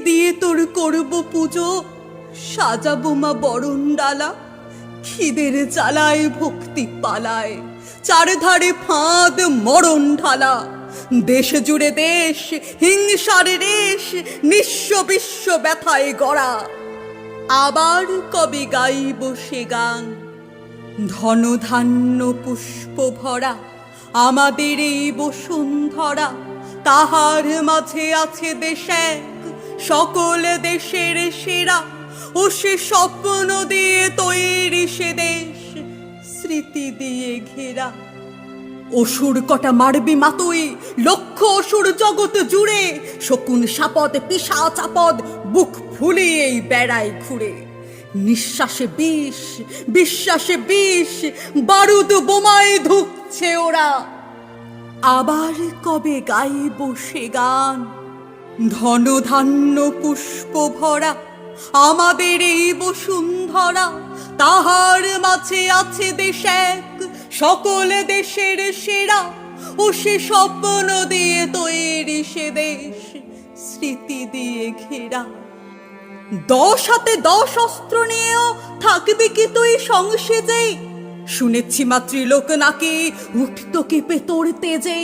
দিয়ে তোর করব পুজো, সাজাবো মা বরণ ডালা। খিদের জ্বালায় ভক্তি পালায়, চারধারে ফাঁদ মরণ ঢালা। দেশ জুড়ে দেশ হিংসার রেশ, নিঃস্ব বিশ্ব ব্যথায় গড়া। আবার কবে গাইব সে গান, ধন ধান্য পুষ্প ভরা আমাদের এই বসুন্ধরা। তাহার মাঝে আছে দেশ এক, সকল দেশের সেরা। ও সে স্বপ্ন দিয়ে তৈরি সে দেশ, স্মৃতি দিয়ে ঘেরা। অসুর কটা মারবি মা তুই, লক্ষ অসুর জগৎ জুড়ে। শকুন সাপদ পিশাচ আপদ বুক ফুলিয়েই বেড়ায় ঘুরে। নিঃশ্বাসে বিষ, বিশ্বাসে বিষ, বারুদ বোমায় ধুকছে ওরা। আবার কবে গাইব সে গান, ধন ধান্য পুষ্প ভরা আমাদের এই বসুন্ধরা। তাহার মাঝে আছে দেশ এক, সকল দেশের সেরা। ও সে স্বপ্ন দিয়ে তৈরি সে দেশ, স্মৃতি দিয়ে ঘেরা। 10 হাতে 10 অস্ত্র নিয়েও থাকবি কি তুই সংসেজে? শুনেছি মাতৃলোক নাকি উঠত কেঁপে তোর তেজে।